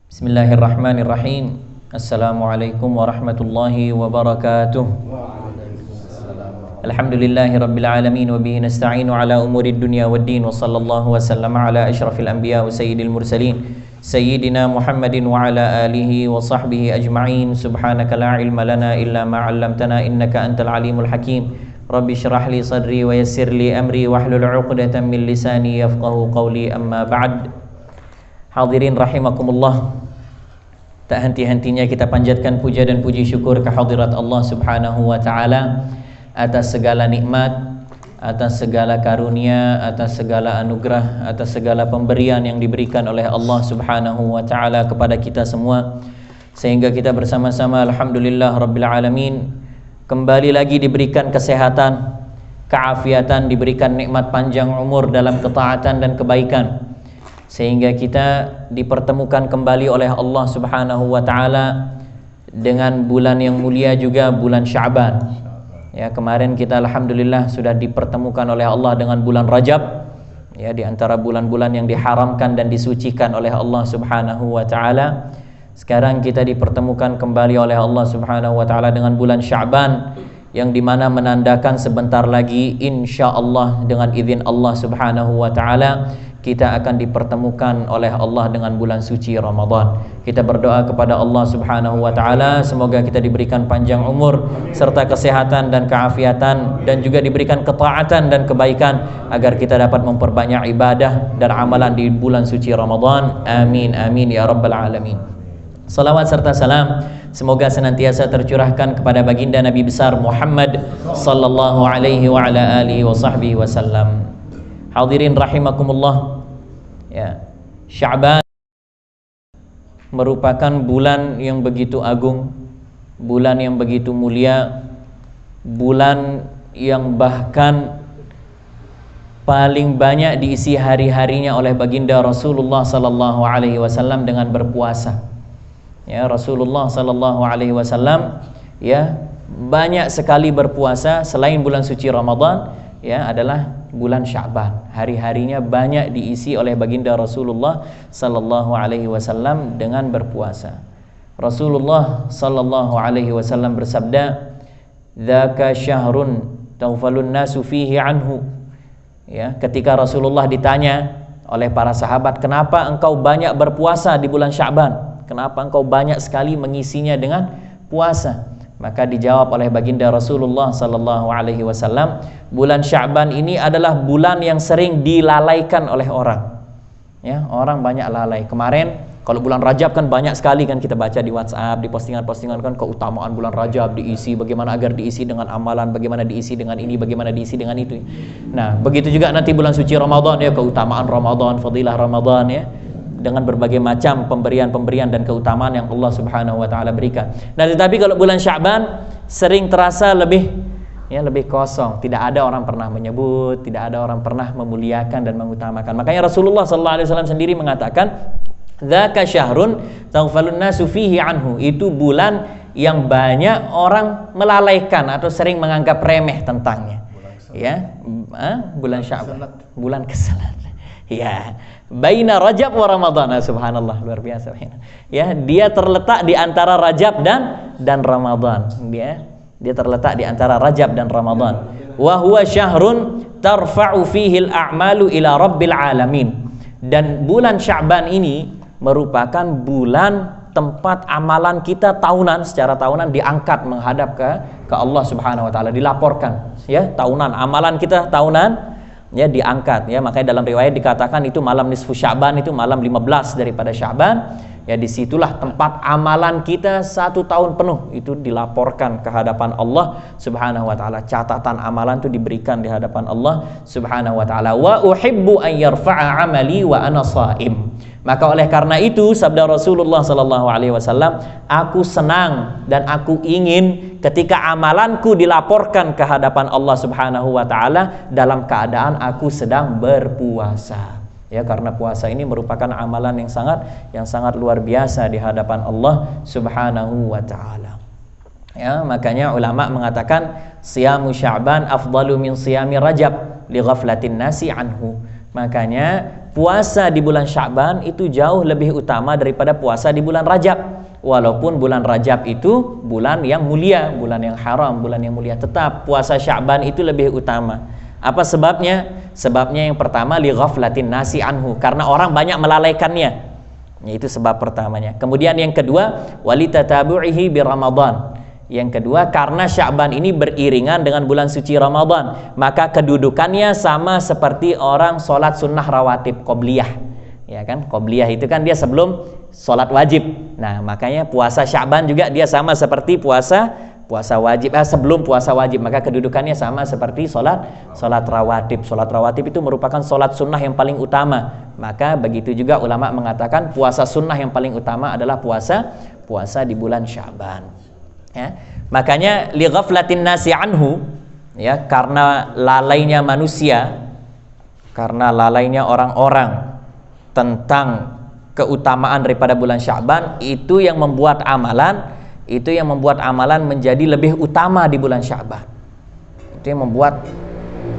Bismillahirrahmanirrahim. Assalamualaikum warahmatullahi wabarakatuh. Alhamdulillahirabbil alamin wa bihi nasta'inu ala umurid dunya waddin wa sallallahu wa sallama ala asyrafil anbiya wa sayyidil mursalin sayyidina Muhammadin wa ala alihi wa sahbihi ajma'in. Subhanaka la ilma lana illa ma 'allamtana innaka antal alimul hakim. Rabbi shrah li sadri wa yassir li amri wahlul 'uqdatam min lisani yafqahu qawli. Amma ba'd. Hadirin rahimakumullah, tak henti-hentinya kita panjatkan puja dan puji syukur kehadirat Allah Subhanahu wa taala atas segala nikmat, atas segala karunia, atas segala anugerah, atas segala pemberian yang diberikan oleh Allah Subhanahu wa taala kepada kita semua, sehingga kita bersama-sama alhamdulillah rabbil alamin kembali lagi diberikan kesehatan, keafiatan, diberikan nikmat panjang umur dalam ketaatan dan kebaikan, sehingga kita dipertemukan kembali oleh Allah Subhanahu wa taala dengan bulan yang mulia juga, bulan Sya'ban. Ya, kemarin kita alhamdulillah sudah dipertemukan oleh Allah dengan bulan Rajab, ya, di antara bulan-bulan yang diharamkan dan disucikan oleh Allah Subhanahu wa taala. Sekarang kita dipertemukan kembali oleh Allah Subhanahu wa taala dengan bulan Sya'ban, yang dimana menandakan sebentar lagi insyaallah dengan izin Allah Subhanahu wa taala kita akan dipertemukan oleh Allah dengan bulan suci Ramadan. Kita berdoa kepada Allah Subhanahu wa taala semoga kita diberikan panjang umur serta kesehatan dan keafiatan, dan juga diberikan ketaatan dan kebaikan agar kita dapat memperbanyak ibadah dan amalan di bulan suci Ramadan. Amin amin ya rabbal alamin. Salawat serta salam semoga senantiasa tercurahkan kepada baginda Nabi besar Muhammad sallallahu alaihi wa ala alihi wa sahbihi wasallam. Hadirin rahimakumullah, ya, Sya'ban merupakan bulan yang begitu agung, bulan yang begitu mulia, bulan yang bahkan paling banyak diisi hari-harinya oleh baginda Rasulullah sallallahu alaihi wasallam dengan berpuasa. Ya, Rasulullah sallallahu alaihi wasallam ya banyak sekali berpuasa selain bulan suci Ramadan, ya, adalah bulan Sya'ban. Hari-harinya banyak diisi oleh baginda Rasulullah sallallahu alaihi wasallam dengan berpuasa. Rasulullah sallallahu alaihi wasallam bersabda, "Dzaka syahrun taghfalun nasu fihi anhu." Ya, ketika Rasulullah ditanya oleh para sahabat, "Kenapa engkau banyak berpuasa di bulan Sya'ban? Kenapa engkau banyak sekali mengisinya dengan puasa?" Maka dijawab oleh baginda Rasulullah sallallahu alaihi wasallam, bulan Sya'ban ini adalah bulan yang sering dilalaikan oleh orang. Ya, orang banyak lalai. Kemarin kalau bulan Rajab kan banyak sekali kan kita baca di WhatsApp, di postingan-postingan kan keutamaan bulan Rajab diisi, bagaimana agar diisi dengan amalan, bagaimana diisi dengan ini, bagaimana diisi dengan itu. Nah, begitu juga nanti bulan suci Ramadan, ya, keutamaan Ramadan, fadilah Ramadan, ya, dengan berbagai macam pemberian-pemberian dan keutamaan yang Allah Subhanahu wa taala berikan. Nah, tetapi kalau bulan Sya'ban sering terasa lebih kosong. Tidak ada orang pernah menyebut, tidak ada orang pernah memuliakan dan mengutamakan. Makanya Rasulullah sallallahu alaihi wasallam sendiri mengatakan, "Dzaka syahrun taghfalun nasu fihi anhu." Itu bulan yang banyak orang melalaikan atau sering menganggap remeh tentangnya. Ya, bulan Sya'ban, bulan kesalat. Ya, baina Rajab wa Ramadan, subhanallah, luar biasa. Ya, dia terletak di antara Rajab dan Ramadan. Dia terletak di antara Rajab dan Ramadan. Wa huwa syahrun tarfa'u fihi al-a'malu ila rabbil alamin. Dan bulan Sya'ban ini merupakan bulan tempat amalan kita tahunan, secara tahunan diangkat menghadap ke Allah Subhanahu wa taala, dilaporkan, ya, tahunan amalan kita tahunan, ya, diangkat, ya. Makanya dalam riwayat dikatakan itu malam nisfu Sya'ban, itu malam 15 daripada Sya'ban, ya, disitulah tempat amalan kita 1 tahun penuh itu dilaporkan ke hadapan Allah Subhanahu wa taala. Catatan amalan itu diberikan di hadapan Allah Subhanahu wa taala. Wa uhibbu an yarfa'a 'amali wa ana sha'im. Maka oleh karena itu sabda Rasulullah sallallahu alaihi wasallam, aku senang dan aku ingin ketika amalanku dilaporkan ke hadapan Allah Subhanahu wa taala dalam keadaan aku sedang berpuasa. Ya, karena puasa ini merupakan amalan yang sangat luar biasa di hadapan Allah Subhanahu wa taala. Ya, makanya ulama mengatakan siyamu Sya'ban afdalu min siyami Rajab li ghaflatin nasi anhu. Makanya puasa di bulan Sya'ban itu jauh lebih utama daripada puasa di bulan Rajab. Walaupun bulan Rajab itu bulan yang mulia, bulan yang haram, bulan yang mulia, tetap puasa Sya'ban itu lebih utama. Apa sebabnya? Sebabnya yang pertama li ghaflatin nasi anhu, karena orang banyak melalaikannya. Itu sebab pertamanya. Kemudian yang kedua, walitatabu'ihi bi Ramadan. Yang kedua, karena Sya'ban ini beriringan dengan bulan suci Ramadan, maka kedudukannya sama seperti orang sholat sunnah rawatib qobliyah. Ya kan, qobliyah itu kan dia sebelum sholat wajib. Nah, makanya puasa Sya'ban juga dia sama seperti puasa wajib, sebelum puasa wajib, maka kedudukannya sama seperti sholat rawatib. Sholat rawatib itu merupakan sholat sunnah yang paling utama. Maka begitu juga ulama mengatakan puasa sunnah yang paling utama adalah puasa di bulan Sya'ban. Ya. Makanya li ghaflatin nasi anhu, ya, karena lalainya manusia, karena lalainya orang-orang tentang keutamaan daripada bulan Sya'ban, itu yang membuat amalan menjadi lebih utama di bulan Sya'ban. Itu yang membuat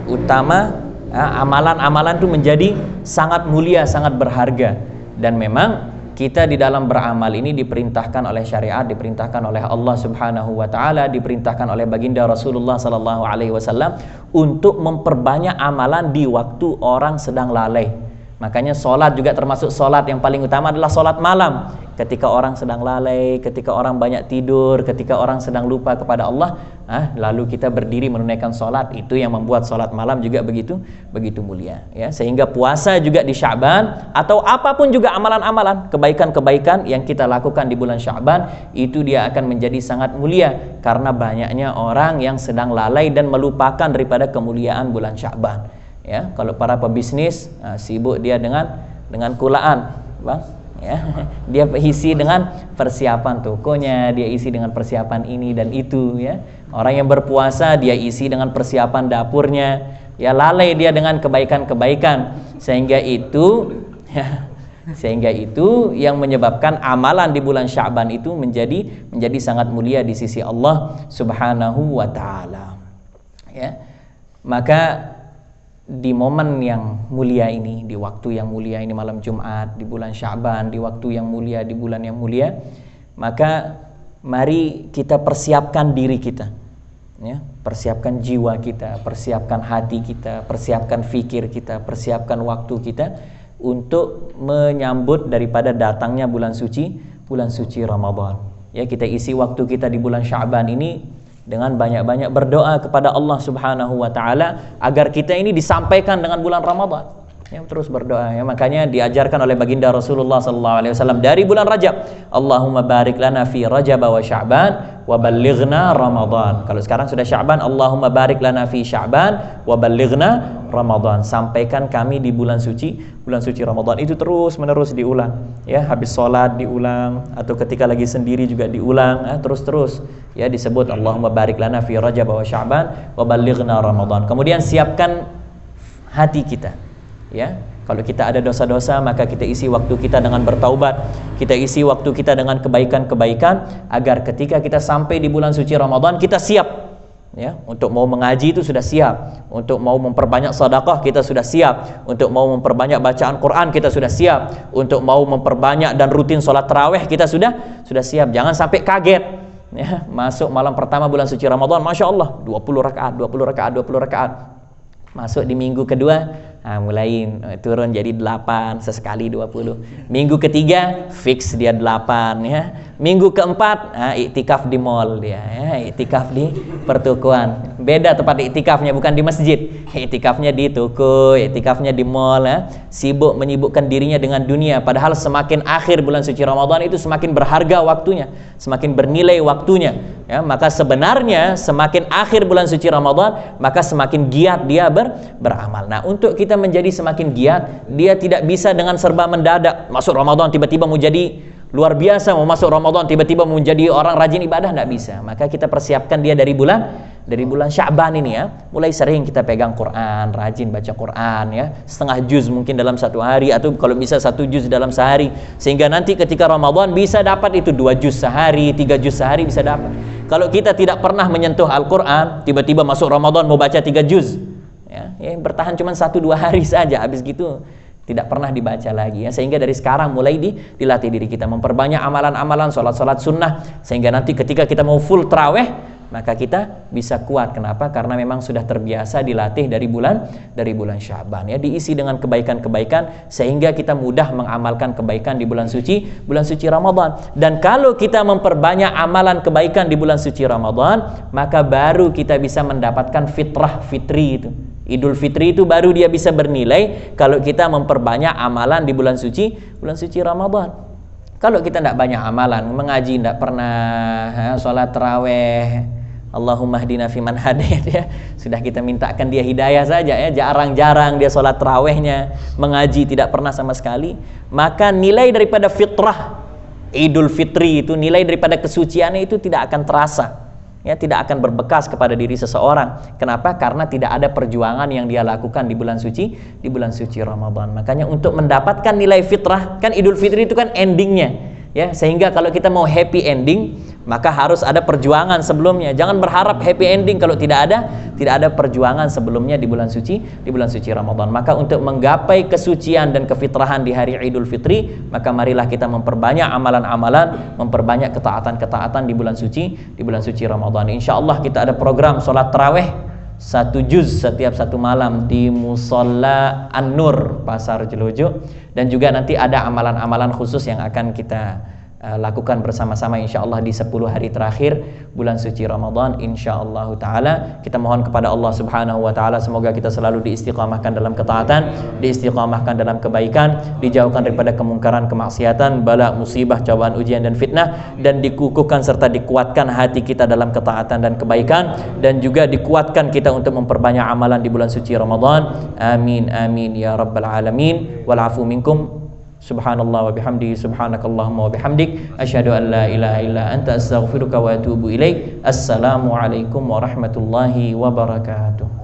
utama amalan-amalan itu menjadi sangat mulia, sangat berharga. Dan memang kita di dalam beramal ini diperintahkan oleh syariat, diperintahkan oleh Allah Subhanahu wa taala, diperintahkan oleh baginda Rasulullah sallallahu alaihi wasallam untuk memperbanyak amalan di waktu orang sedang lalai. Makanya sholat juga termasuk sholat yang paling utama adalah sholat malam. Ketika orang sedang lalai, ketika orang banyak tidur, ketika orang sedang lupa kepada Allah, lalu kita berdiri menunaikan sholat, itu yang membuat sholat malam juga begitu mulia. Ya, sehingga puasa juga di Sya'ban, atau apapun juga amalan-amalan, kebaikan-kebaikan yang kita lakukan di bulan Sya'ban, itu dia akan menjadi sangat mulia karena banyaknya orang yang sedang lalai dan melupakan daripada kemuliaan bulan Sya'ban. Ya, kalau para pebisnis sibuk dia dengan kulaan, Bang. Ya, dia isi dengan persiapan tokonya, dia isi dengan persiapan ini dan itu, ya. Orang yang berpuasa dia isi dengan persiapan dapurnya, ya, lalai dia dengan kebaikan-kebaikan, sehingga itu yang menyebabkan amalan di bulan Sya'ban itu menjadi sangat mulia di sisi Allah Subhanahu wa taala. Ya. Maka di momen yang mulia ini, di waktu yang mulia ini, malam Jumat di bulan Sya'ban, di waktu yang mulia, di bulan yang mulia, maka mari kita persiapkan diri kita, ya, persiapkan jiwa kita, persiapkan hati kita, persiapkan fikir kita, persiapkan waktu kita untuk menyambut daripada datangnya bulan suci Ramadan. Ya, kita isi waktu kita di bulan Sya'ban ini dengan banyak-banyak berdoa kepada Allah Subhanahu wa taala agar kita ini disampaikan dengan bulan Ramadan. Ya, terus berdoa, ya. Makanya diajarkan oleh baginda Rasulullah sallallahu alaihi wasallam dari bulan Rajab, Allahumma barik lana fi Rajab wa Sya'ban wa ballighna Ramadan. Kalau sekarang sudah Sya'ban, Allahumma barik lana fi Sya'ban wa ballighna Ramadan. Sampaikan kami di bulan suci Ramadan. Itu terus menerus diulang, ya, habis sholat diulang, atau ketika lagi sendiri juga diulang, terus ya, disebut Allahumma barik lana fi Rajab wa Sya'ban wa ballighna Ramadan. Kemudian siapkan hati kita. Ya, kalau kita ada dosa-dosa, maka kita isi waktu kita dengan bertaubat, kita isi waktu kita dengan kebaikan-kebaikan, agar ketika kita sampai di bulan suci Ramadan kita siap, ya, untuk mau mengaji itu sudah siap, untuk mau memperbanyak sedekah kita sudah siap, untuk mau memperbanyak bacaan Quran kita sudah siap, untuk mau memperbanyak dan rutin sholat tarawih kita sudah siap. Jangan sampai kaget, ya, masuk malam pertama bulan suci Ramadan, Masya Allah 20 rakaat. Masuk di minggu kedua, mulai turun jadi 8, sesekali 20. Minggu ketiga fix dia 8, ya. Minggu keempat iktikaf di mall dia, ya, iktikaf di pertokoan. Beda tempat iktikafnya, bukan di masjid. Iktikafnya di toko, iktikafnya di mall, ya. Sibuk menyibukkan dirinya dengan dunia, padahal semakin akhir bulan suci Ramadan itu semakin berharga waktunya, semakin bernilai waktunya. Ya, maka sebenarnya semakin akhir bulan suci Ramadan, maka semakin giat dia beramal. Nah, untuk kita menjadi semakin giat, dia tidak bisa dengan serba mendadak. Masuk Ramadan tiba-tiba mau jadi luar biasa, mau masuk Ramadan tiba-tiba mau menjadi orang rajin ibadah, tidak bisa. Maka kita persiapkan dia dari bulan Sya'ban ini, ya. Mulai sering kita pegang Quran, rajin baca Quran, ya. Setengah juz mungkin dalam satu hari, atau kalau bisa 1 juz dalam sehari, sehingga nanti ketika Ramadan bisa dapat itu 2 juz sehari, 3 juz sehari bisa dapat. Kalau kita tidak pernah menyentuh Al-Quran, tiba-tiba masuk Ramadan mau baca 3 juz, ya, bertahan cuma 1-2 hari saja, habis gitu tidak pernah dibaca lagi ya. Sehingga dari sekarang mulai dilatih diri kita memperbanyak amalan-amalan, sholat-sholat sunnah, sehingga nanti ketika kita mau full tarawih maka kita bisa kuat. Kenapa? Karena memang sudah terbiasa dilatih dari bulan Sya'ban ya, diisi dengan kebaikan-kebaikan sehingga kita mudah mengamalkan kebaikan di bulan suci Ramadan. Dan kalau kita memperbanyak amalan kebaikan di bulan suci Ramadan, maka baru kita bisa mendapatkan fitri itu. Idul Fitri itu baru dia bisa bernilai kalau kita memperbanyak amalan di bulan suci Ramadan. Kalau kita tidak banyak amalan, mengaji tidak pernah, sholat taraweh, Allahumma hdina fiman hadait ya, sudah kita mintakan dia hidayah saja ya, jarang-jarang dia sholat tarawehnya, mengaji tidak pernah sama sekali, maka nilai daripada fitrah Idul Fitri itu, nilai daripada kesuciannya itu tidak akan terasa ya, tidak akan berbekas kepada diri seseorang. Kenapa? Karena tidak ada perjuangan yang dia lakukan di bulan suci Ramadan. Makanya untuk mendapatkan nilai fitrah, kan Idul Fitri itu kan endingnya ya, sehingga kalau kita mau happy ending maka harus ada perjuangan sebelumnya. Jangan berharap happy ending kalau tidak ada perjuangan sebelumnya di bulan suci Ramadan. Maka untuk menggapai kesucian dan kefitrahan di hari Idul Fitri, maka marilah kita memperbanyak amalan-amalan, memperbanyak ketaatan-ketaatan di bulan suci Ramadan. Insyaallah kita ada program sholat tarawih 1 juz setiap 1 malam di Musholla An-Nur Pasar Jelojo, dan juga nanti ada amalan-amalan khusus yang akan kita lakukan bersama-sama insyaallah di 10 hari terakhir bulan suci Ramadan insyaallah taala. Kita mohon kepada Allah Subhanahu wa taala semoga kita selalu diistiqamahkan dalam ketaatan, diistiqamahkan dalam kebaikan, dijauhkan daripada kemungkaran, kemaksiatan, bala, musibah, cobaan, ujian dan fitnah, dan dikukuhkan serta dikuatkan hati kita dalam ketaatan dan kebaikan, dan juga dikuatkan kita untuk memperbanyak amalan di bulan suci Ramadan. Amin amin ya rabbal alamin. Wal afu minkum. Subhanallah wa bihamdihi, subhanakallahumma wa bihamdik, asyhadu an la ilaha illa anta, astaghfiruka wa atubu ilaik. Assalamualaikum warahmatullahi wabarakatuh.